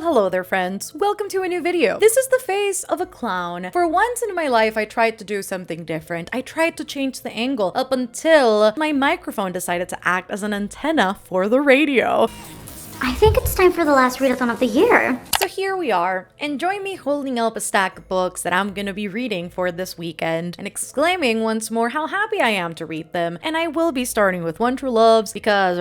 hello there friends, welcome to a new video. This is the face of a clown. For once in my life, I tried to do something different. I tried to change the angle up until my microphone decided to act as an antenna for the radio. I think it's time for the last readathon of the year. So here we are, and join me holding up a stack of books that I'm gonna be reading for this weekend and exclaiming once more how happy I am to read them. And I will be starting with One True Loves because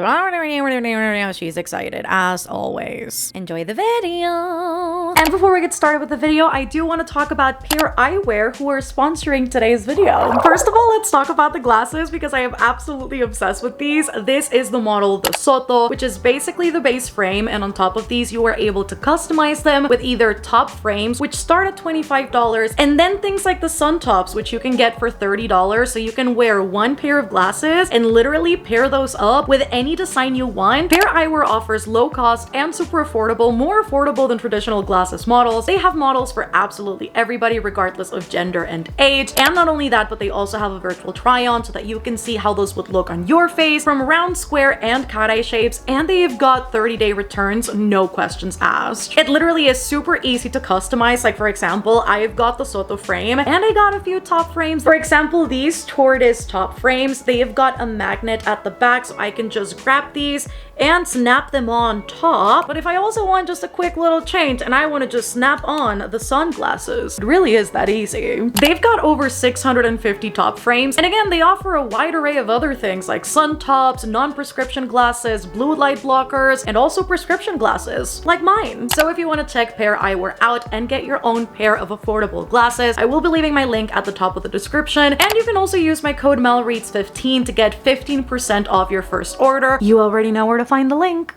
she's excited as always. Enjoy the video! And before we get started with the video, I do want to talk about Pair Eyewear, who are sponsoring today's video. First of all, let's talk about the glasses because I am absolutely obsessed with these. This is the model, the Soto, which is basically the base frame, and on top of these you are able to customize them with either top frames, which start at $25, and then things like the sun tops, which you can get for $30. So you can wear one pair of glasses and literally pair those up with any design you want. Pair Eyewear offers low cost and super affordable, more affordable than traditional glasses models. They have models for absolutely everybody regardless of gender and age, and not only that, but they also have a virtual try-on so that you can see how those would look on your face from round, square, and cat-eye shapes, and they've got 30-day returns, no questions asked. It literally is super easy to customize. Like for example, I've got the Soto frame and I got a few top frames. For example, these tortoise top frames, they've got a magnet at the back so I can just grab these and snap them on top. But if I also want just a quick little change and I want to just snap on the sunglasses, it really is that easy. They've got over 650 top frames, and again, they offer a wide array of other things like sun tops, non-prescription glasses, blue light blockers, and also prescription glasses like mine. So if you want to check Pair Eyewear out and get your own pair of affordable glasses, I will be leaving my link at the top of the description, and you can also use my code MelReads15 to get 15% off your first order. You already know where to find the link.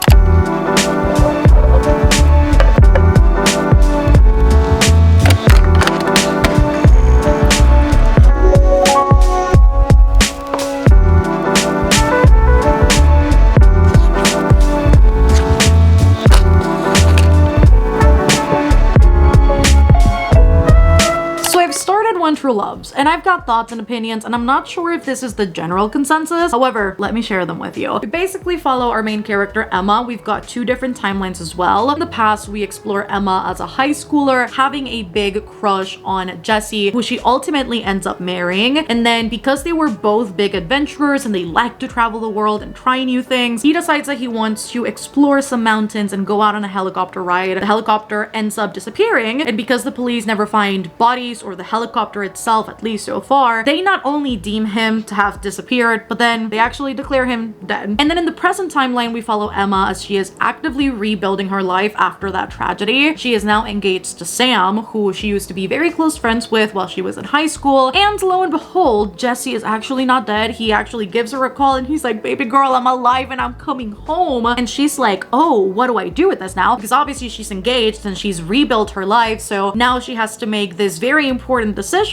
One True Loves, and I've got thoughts and opinions, and I'm not sure if this is the general consensus. However, let me share them with you. We basically follow our main character Emma. We've got two different timelines as well. In the past, we explore Emma as a high schooler having a big crush on Jesse, who she ultimately ends up marrying. And then because they were both big adventurers and they like to travel the world and try new things, he decides that he wants to explore some mountains and go out on a helicopter ride. The helicopter ends up disappearing, and because the police never find bodies or the helicopter itself, at least so far, they not only deem him to have disappeared, but then they actually declare him dead. And then in the present timeline, we follow Emma as she is actively rebuilding her life after that tragedy. She is now engaged to Sam, who she used to be very close friends with while she was in high school, and lo and behold, Jesse is actually not dead. He actually gives her a call and he's like, "Baby girl, I'm alive and I'm coming home." And she's like, "Oh, what do I do with this now?" Because obviously she's engaged and she's rebuilt her life, so now she has to make this very important decision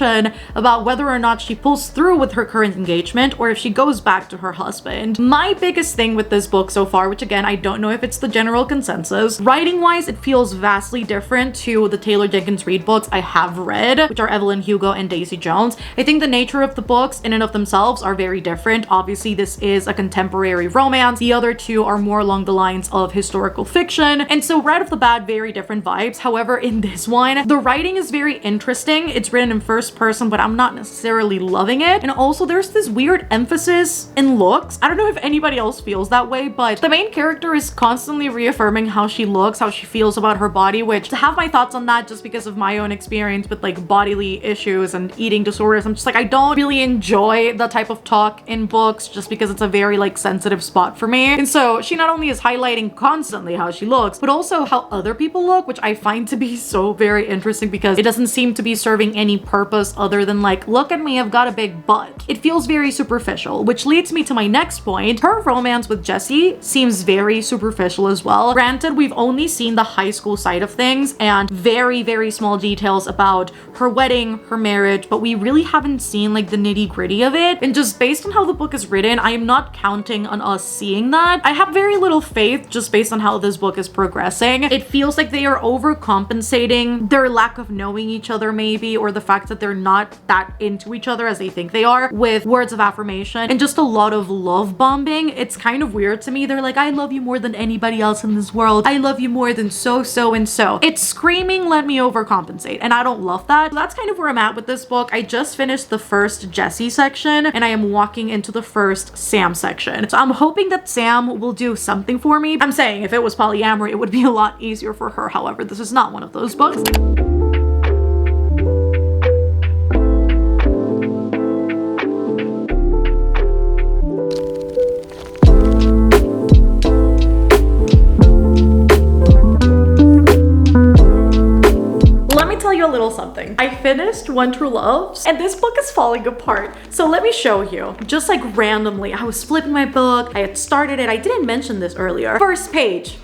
about whether or not she pulls through with her current engagement or if she goes back to her husband. My biggest thing with this book so far, which again, I don't know if it's the general consensus, writing wise, it feels vastly different to the Taylor Jenkins Reid books I have read, which are Evelyn Hugo and Daisy Jones. I think the nature of the books in and of themselves are very different. Obviously, this is a contemporary romance. The other two are more along the lines of historical fiction. And so right off the bat, very different vibes. However, in this one, the writing is very interesting. It's written in first person, but I'm not necessarily loving it. And also there's this weird emphasis in looks. I don't know if anybody else feels that way, but the main character is constantly reaffirming how she looks, how she feels about her body, which to have my thoughts on that just because of my own experience with like bodily issues and eating disorders, I'm just like, I don't really enjoy the type of talk in books just because it's a very like sensitive spot for me. And so she not only is highlighting constantly how she looks, but also how other people look, which I find to be so very interesting because it doesn't seem to be serving any purpose other than like, look at me, I've got a big butt. It feels very superficial, which leads me to my next point. Her romance with Jesse seems very superficial as well. Granted, we've only seen the high school side of things and very, very small details about her wedding, her marriage, but we really haven't seen like the nitty gritty of it. And just based on how the book is written, I am not counting on us seeing that. I have very little faith just based on how this book is progressing. It feels like they are overcompensating their lack of knowing each other maybe, or the fact that they're they're not that into each other as they think they are, with words of affirmation and just a lot of love bombing. It's kind of weird to me. They're like, I love you more than anybody else in this world. I love you more than so and so. It's screaming, let me overcompensate. And I don't love that. So that's kind of where I'm at with this book. I just finished the first Jessie section and I am walking into the first Sam section. So I'm hoping that Sam will do something for me. I'm saying if it was polyamory, it would be a lot easier for her. However, this is not one of those books. A little something. I finished One True Loves and this book is falling apart. So let me show you. Just like randomly, I was flipping my book. I had started it. I didn't mention this earlier. First page.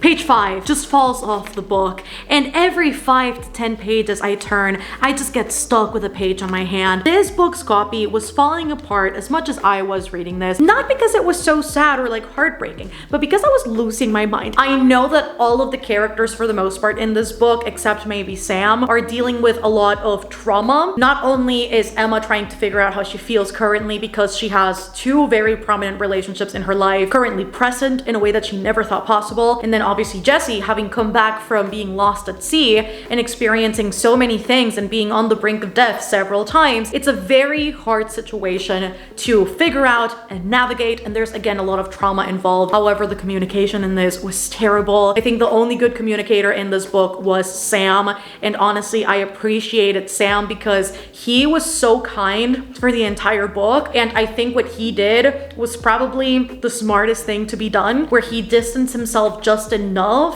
Page 5 just falls off the book, and every 5 to 10 pages I turn, I just get stuck with a page on my hand. This book's copy was falling apart as much as I was reading this, not because it was so sad or like heartbreaking, but because I was losing my mind. I know that all of the characters for the most part in this book, except maybe Sam, are dealing with a lot of trauma. Not only is Emma trying to figure out how she feels currently because she has 2 very prominent relationships in her life currently present in a way that she never thought possible, and then obviously Jessie, having come back from being lost at sea and experiencing so many things and being on the brink of death several times. It's a very hard situation to figure out and navigate, and there's again a lot of trauma involved. However, the communication in this was terrible. I think the only good communicator in this book was Sam, and honestly I appreciated Sam because he was so kind for the entire book, and I think what he did was probably the smartest thing to be done, where he distanced himself just enough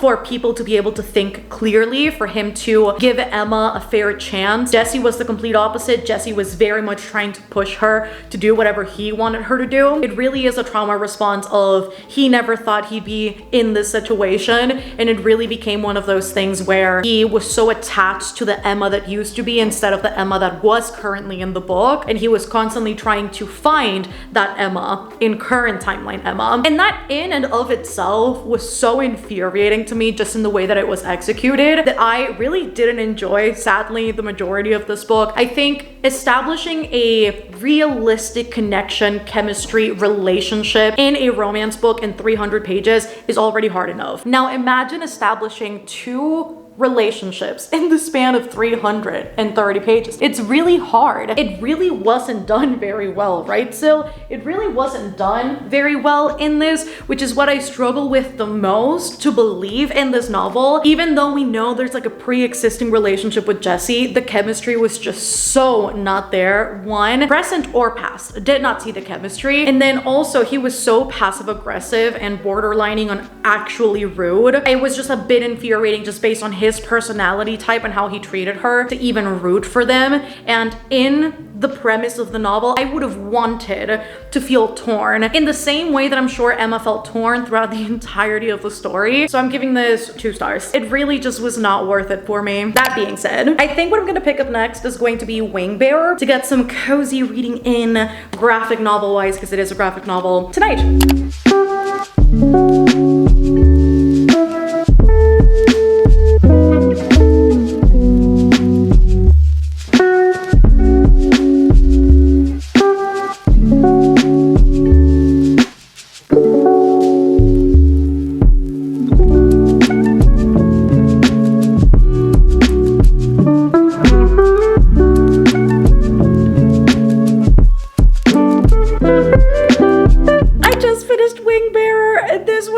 for people to be able to think clearly, for him to give Emma a fair chance. Jessie was the complete opposite. Jessie was very much trying to push her to do whatever he wanted her to do. It really is a trauma response of he never thought he'd be in this situation, and it really became one of those things where he was so attached to the Emma that used to be instead of the Emma that was currently in the book, and he was constantly trying to find that Emma in current timeline Emma. And that in and of itself was so infuriating to me, just in the way that it was executed, that I really didn't enjoy, sadly, the majority of this book. I think establishing a realistic connection, chemistry, relationship in a romance book in 300 pages is already hard enough. Now imagine establishing 2 relationships in the span of 330 pages. It's really hard. It really wasn't done very well, right? So it really wasn't done very well in this, which is what I struggle with the most to believe in this novel. Even though we know there's like a pre-existing relationship with Jessie, the chemistry was just so not there. One, present or past, did not see the chemistry. And then also he was so passive aggressive and borderlining on actually rude. It was just a bit infuriating just based on his personality type and how he treated her to even root for them. And in the premise of the novel, I would have wanted to feel torn in the same way that I'm sure Emma felt torn throughout the entirety of the story. So I'm giving this 2 stars. It really just was not worth it for me. That being said, I think what I'm gonna pick up next is going to be Wing Bearer, to get some cozy reading in graphic novel wise, because it is a graphic novel tonight.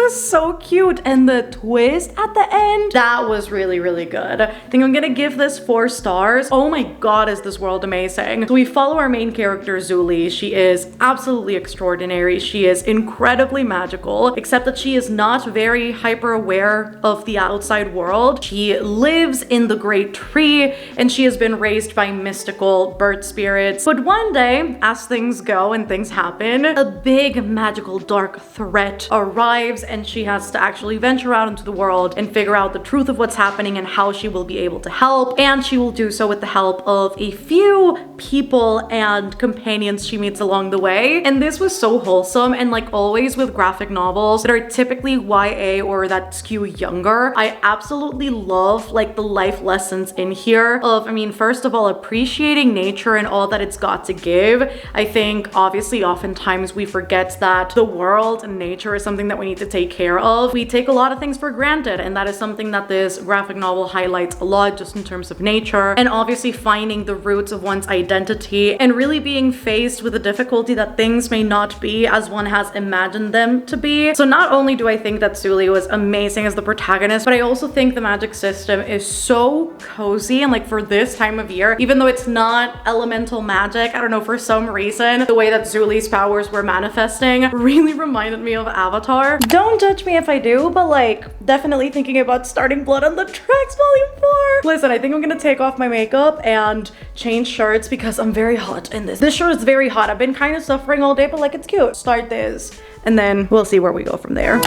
So cute, and the twist at the end, that was really good. I think I'm gonna give this 4 stars. Oh my god, is this world amazing. So we follow our main character Zuli. She is absolutely extraordinary. She is incredibly magical, except that she is not very hyper aware of the outside world. She lives in the great tree, and she has been raised by mystical bird spirits. But one day, as things go and things happen, a big magical dark threat arrives, and she has to actually venture venture out into the world and figure out the truth of what's happening and how she will be able to help. And she will do so with the help of a few people and companions she meets along the way. And this was so wholesome, and like always with graphic novels that are typically YA or that skew younger, I absolutely love like the life lessons in here of, I mean, first of all, appreciating nature and all that it's got to give. I think obviously oftentimes we forget that the world and nature is something that we need to take care of. We take a lot of things for granted, and that is something that this graphic novel highlights a lot just in terms of nature, and obviously finding the roots of one's identity and really being faced with the difficulty that things may not be as one has imagined them to be. So not only do I think that Suli was amazing as the protagonist, but I also think the magic system is so cozy, and like for this time of year, even though it's not elemental magic, I don't know, for some reason the way that Zuli's powers were manifesting really reminded me of Avatar. Don't judge me if I do, but like definitely thinking about starting Blood on the Tracks Volume 4. Listen, I think I'm gonna take off my makeup and change shirts because I'm very hot in this. This shirt is very hot. I've been kind of suffering all day, but like it's cute. Start this and then we'll see where we go from there.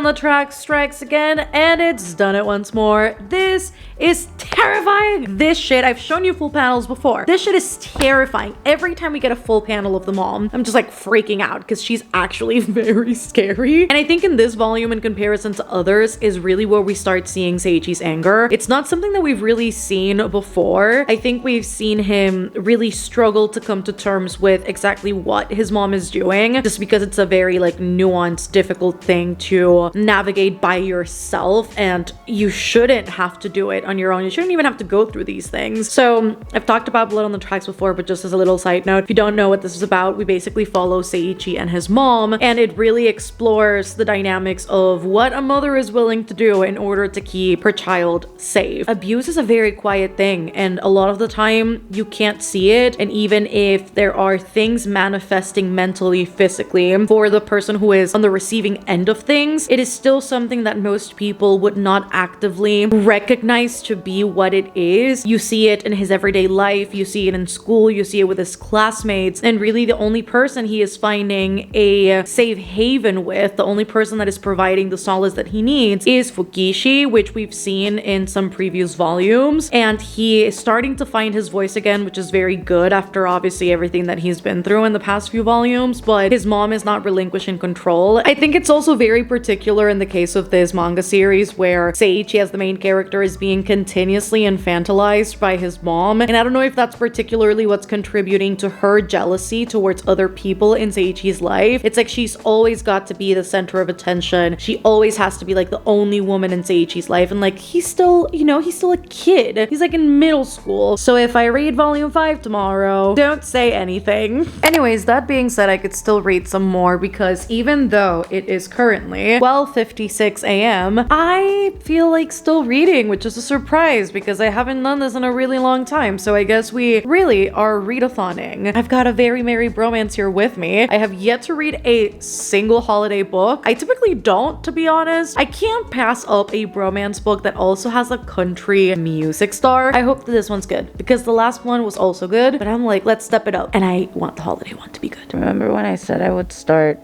The track strikes again, and it's done it once more. This is terrifying. This shit, I've shown you full panels before. This shit is terrifying. Every time we get a full panel of the mom, I'm just like freaking out because she's actually very scary. And I think in this volume, in comparison to others, is really where we start seeing Seiichi's anger. It's not something that we've really seen before. I think we've seen him really struggle to come to terms with exactly what his mom is doing, just because it's a very like nuanced, difficult thing to navigate by yourself, and you shouldn't have to do it on your own. You shouldn't even have to go through these things. So I've talked about Blood on the Tracks before, but just as a little side note, if you don't know what this is about, we basically follow Seiichi and his mom, and it really explores the dynamics of what a mother is willing to do in order to keep her child safe. Abuse is a very quiet thing, and a lot of the time you can't see it, and even if there are things manifesting mentally, physically for the person who is on the receiving end of things, it is still something that most people would not actively recognize to be what it is. You see it in his everyday life, you see it in school, you see it with his classmates, and really the only person he is finding a safe haven with, the only person that is providing the solace that he needs, is Fukishi, which we've seen in some previous volumes, and he is starting to find his voice again, which is very good after obviously everything that he's been through in the past few volumes, but his mom is not relinquishing control. I think it's also very particular in the case of this manga series where Seiichi as the main character is being continuously infantilized by his mom, and I don't know if that's particularly what's contributing to her jealousy towards other people in Seiichi's life. It's like she's always got to be the center of attention. She always has to be like the only woman in Seiichi's life, and like he's still, you know, he's still a kid. He's like in middle school. So if I read volume 5 tomorrow, don't say anything. Anyways, that being said, I could still read some more because even though it is currently 12:56 a.m., I feel like still reading, which is a surprise because I haven't done this in a really long time. So I guess we really are readathoning. I've got a very merry bromance here with me. I have yet to read a single holiday book. I typically don't, to be honest. I can't pass up a bromance book that also has a country music star. I hope that this one's good because the last one was also good, but I'm like, let's step it up. And I want the holiday one to be good. Remember when I said I would start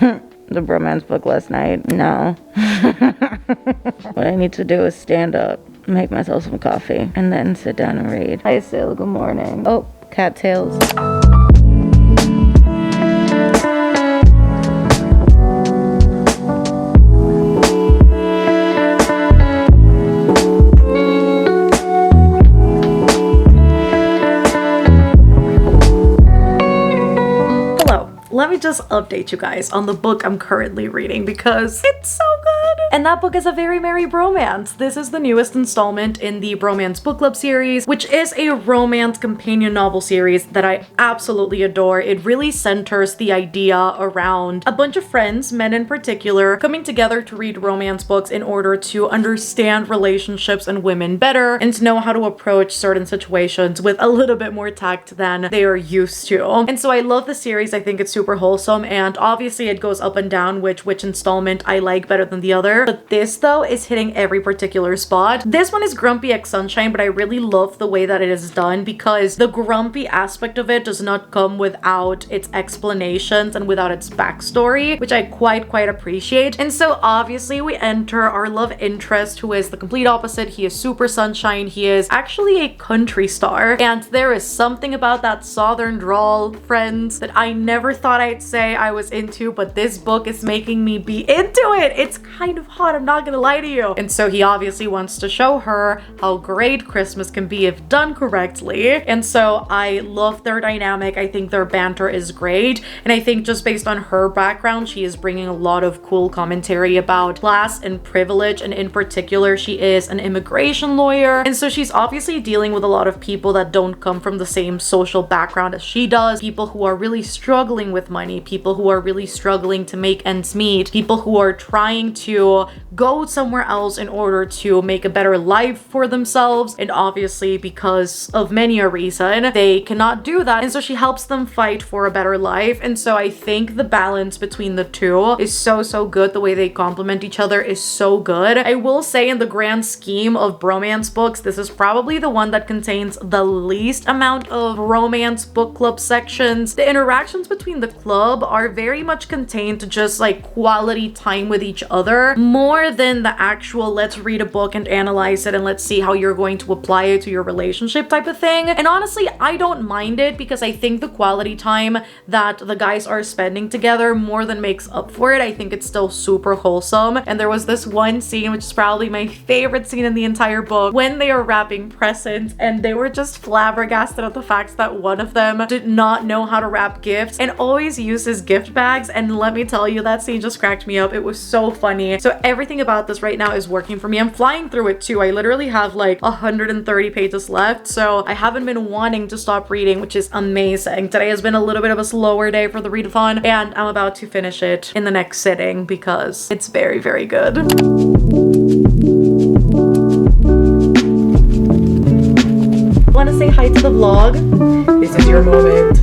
the bromance book last night? No. What I need to do is stand up, make myself some coffee, and then sit down and read. Hi, Sil. Good morning. Oh, cattails. Let me just update you guys on the book I'm currently reading because it's so good. And that book is A Very Merry Bromance. This is the newest installment in the Bromance Book Club series, which is a romance companion novel series that I absolutely adore. It really centers the idea around a bunch of friends, men in particular, coming together to read romance books in order to understand relationships and women better and to know how to approach certain situations with a little bit more tact than they are used to. And so I love the series. I think it's super wholesome, and obviously it goes up and down which installment I like better than the other. better. But this though is hitting every particular spot. This one is Grumpy X Sunshine, but I really love the way that it is done because the grumpy aspect of it does not come without its explanations and without its backstory, which I quite appreciate. And so obviously we enter our love interest, who is the complete opposite. He is super sunshine. He is actually a country star, and there is something about that southern drawl, friends, that I never thought I'd say I was into, but this book is making me be into it. It's kind of hot, I'm not gonna lie to you. And so he obviously wants to show her how great Christmas can be if done correctly. And so I love their dynamic. I think their banter is great, and I think just based on her background, she is bringing a lot of cool commentary about class and privilege, and in particular she is an immigration lawyer, and so she's obviously dealing with a lot of people that don't come from the same social background as she does, people who are really struggling with money, people who are really struggling to make ends meet, people who are trying to go somewhere else in order to make a better life for themselves, and obviously because of many a reason they cannot do that, and so she helps them fight for a better life. And so I think the balance between the two is so good. The way they complement each other is so good. I will say, in the grand scheme of bromance books, this is probably the one that contains the least amount of romance book club sections. The interactions between the club are very much contained to just like quality time with each other, more than the actual let's read a book and analyze it and let's see how you're going to apply it to your relationship type of thing. And honestly, I don't mind it because I think the quality time that the guys are spending together more than makes up for it. I think it's still super wholesome. And there was this one scene, which is probably my favorite scene in the entire book, when they are wrapping presents and they were just flabbergasted at the fact that one of them did not know how to wrap gifts and always uses gift bags. And let me tell you, that scene just cracked me up. It was so funny. So everything about this right now is working for me. I'm flying through it too. I literally have like 130 pages left, so I haven't been wanting to stop reading, which is amazing. Today has been a little bit of a slower day for the readathon, and I'm about to finish it in the next sitting because it's very good. Want to say hi to the vlog? This is your moment.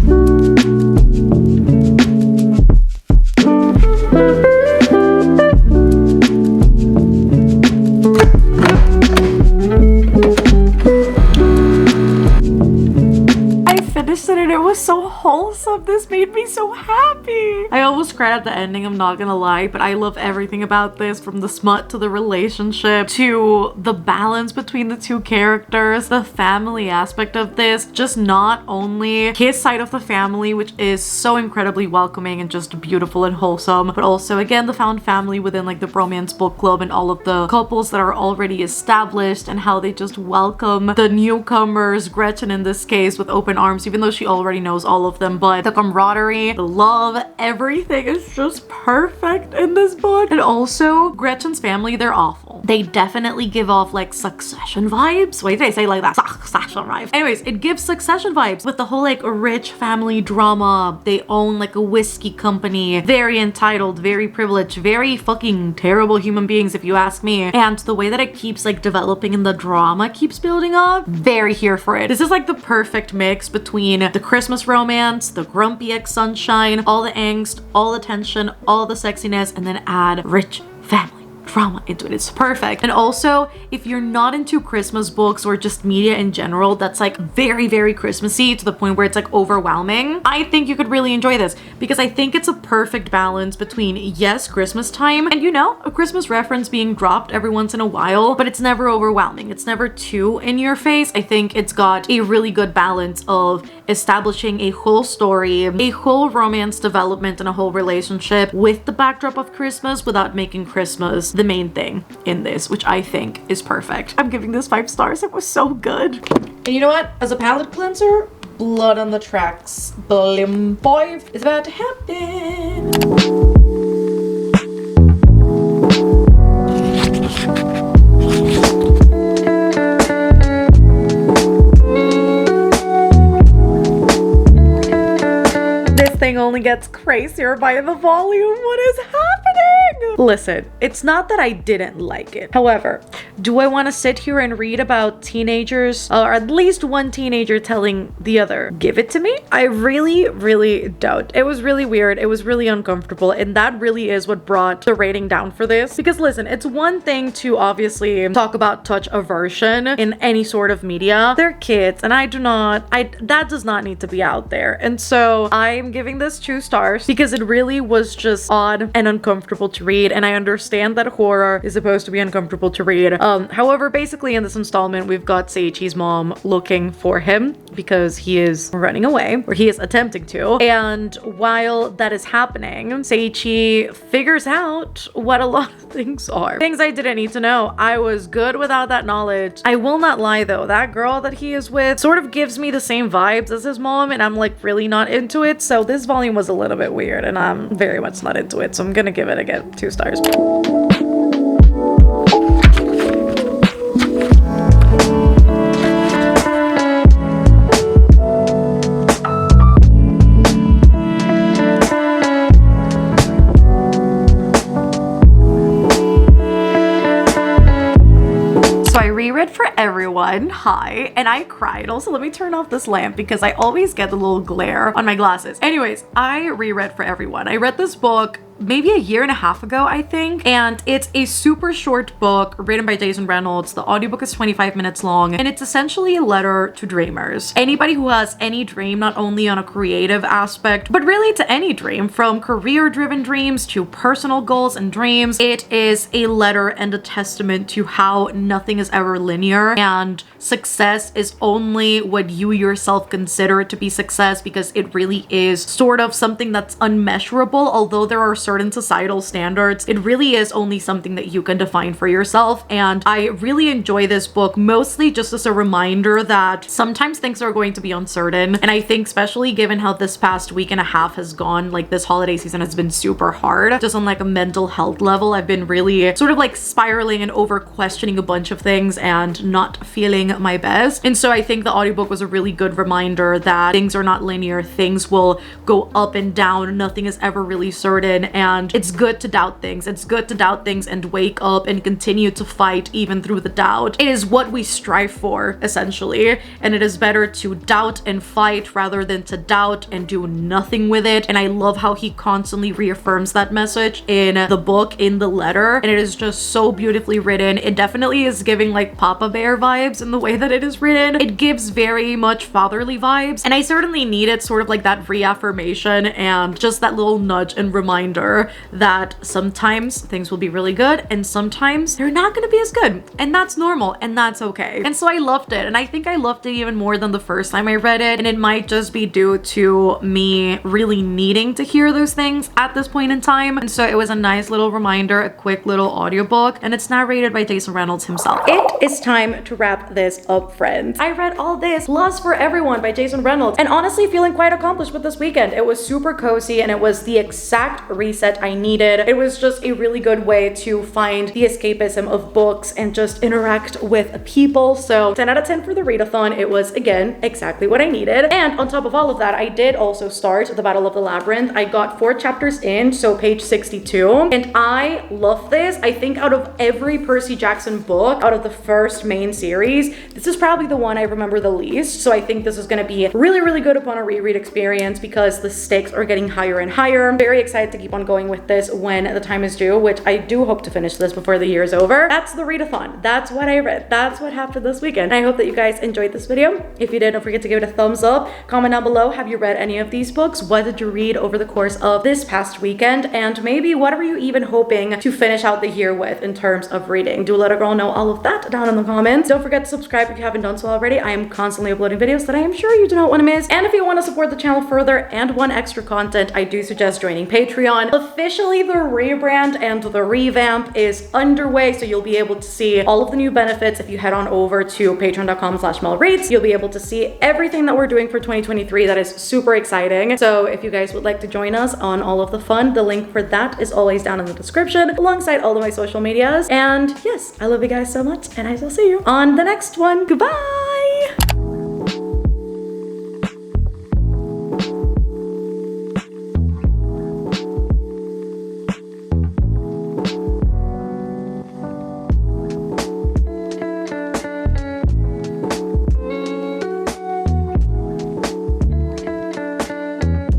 And it was so wholesome. This made me so happy. I almost cried at the ending, I'm not gonna lie, but I love everything about this, from the smut to the relationship to the balance between the two characters, the family aspect of this, just not only his side of the family, which is so incredibly welcoming and just beautiful and wholesome, but also again the found family within like the bromance book club and all of the couples that are already established and how they just welcome the newcomers, Gretchen in this case, with open arms, even though she already knows all of them. But the camaraderie, the love, everything is just perfect in this book. And also Gretchen's family, they're awful. They definitely give off like Succession vibes. Wait, did I say like that? Succession vibes. Anyways, it gives Succession vibes with the whole like rich family drama. They own like a whiskey company, very entitled, very privileged, very fucking terrible human beings if you ask me. And the way that it keeps like developing and the drama keeps building up, very here for it. This is like the perfect mix between the Christmas romance, the Grumpy X Sunshine, all the angst, all the tension, all the sexiness, and then add rich family drama into it. It's perfect. And also, if you're not into Christmas books or just media in general that's like very Christmassy to the point where it's like overwhelming, I think you could really enjoy this because I think it's a perfect balance between, yes, Christmas time and, you know, a Christmas reference being dropped every once in a while, but it's never overwhelming. It's never too in your face. I think it's got a really good balance of establishing a whole story, a whole romance development, and a whole relationship with the backdrop of Christmas without making Christmas the main thing in this, which I think is perfect. I'm giving this 5 stars. It was so good. And you know what? As a palate cleanser, Blood on the Tracks Volume 5 is about to happen. Thing only gets crazier by the volume. What is happening? Listen, it's not that I didn't like it. However, do I want to sit here and read about teenagers, or at least one teenager telling the other, give it to me? I really don't. It was really weird. It was really uncomfortable. And that really is what brought the rating down for this. Because listen, it's one thing to obviously talk about touch aversion in any sort of media. They're kids, and that does not need to be out there. And so I'm giving this 2 stars because it really was just odd and uncomfortable to read. And I understand that horror is supposed to be uncomfortable to read. However, basically in this installment, we've got Seiichi's mom looking for him because he is running away, or he is attempting to. And while that is happening, Seiichi figures out what a lot of things are. Things I didn't need to know. I was good without that knowledge. I will not lie though, that girl that he is with sort of gives me the same vibes as his mom, and I'm like really not into it. So this volume was a little bit weird, and I'm very much not into it. So I'm gonna give it again 2 stars. Reread for everyone. Hi. And I cried. Also, let me turn off this lamp because I always get the little glare on my glasses. Anyways, I reread for everyone. I read this book maybe a year and a half ago, I think. And it's a super short book written by Jason Reynolds. The audiobook is 25 minutes long, and it's essentially a letter to dreamers. Anybody who has any dream, not only on a creative aspect, but really to any dream, from career-driven dreams to personal goals and dreams. It is a letter and a testament to how nothing is ever linear, and success is only what you yourself consider to be success, because it really is sort of something that's unmeasurable. Although there are certain societal standards, it really is only something that you can define for yourself. And I really enjoy this book, mostly just as a reminder that sometimes things are going to be uncertain. And I think especially given how this past week and a half has gone, like this holiday season has been super hard, just on like a mental health level. I've been really sort of like spiraling and over questioning a bunch of things and not feeling my best. And so I think the audiobook was a really good reminder that things are not linear. Things will go up and down. Nothing is ever really certain. And it's good to doubt things. It's good to doubt things and wake up and continue to fight even through the doubt. It is what we strive for, essentially. And it is better to doubt and fight rather than to doubt and do nothing with it. And I love how he constantly reaffirms that message in the book, in the letter. And it is just so beautifully written. It definitely is giving like Papa Bear vibes in the way that it is written. It gives very much fatherly vibes. And I certainly needed sort of like that reaffirmation and just that little nudge and reminder that sometimes things will be really good and sometimes they're not going to be as good, and that's normal and that's okay. And so I loved it, and I think I loved it even more than the first time I read it, and it might just be due to me really needing to hear those things at this point in time. And so it was a nice little reminder, a quick little audiobook, and it's narrated by Jason Reynolds himself. It is time to wrap this up, friends. I read all this Lust for Everyone by Jason Reynolds, and honestly feeling quite accomplished with this weekend. It was super cozy, and it was the exact reset I needed. It was just a really good way to find the escapism of books and just interact with people. So 10 out of 10 for the readathon. It was, again, exactly what I needed. And on top of all of that, I did also start The Battle of the Labyrinth. I got 4 chapters in, so page 62, and I love this. I think out of every Percy Jackson book, out of the first main series, this is probably the one I remember the least. So I think this is going to be really good upon a reread experience because the stakes are getting higher and higher. I'm very excited to keep on going with this when the time is due, which I do hope to finish this before the year is over. That's the readathon. That's what I read. That's what happened this weekend. I hope that you guys enjoyed this video. If you did, don't forget to give it a thumbs up. Comment down below, have you read any of these books? What did you read over the course of this past weekend? And maybe what are you even hoping to finish out the year with in terms of reading? Do let a girl know all of that down in the comments. Don't forget to subscribe if you haven't done so already. I am constantly uploading videos that I am sure you do not want to miss. And if you want to support the channel further and want extra content, I do suggest joining Patreon. Officially, the rebrand and the revamp is underway, so you'll be able to see all of the new benefits. If you head on over to patreon.com/MelReads, you'll be able to see everything that we're doing for 2023. That is super exciting. So if you guys would like to join us on all of the fun, the link for that is always down in the description, alongside all of my social medias. And yes, I love you guys so much, and I will see you on the next one. Goodbye!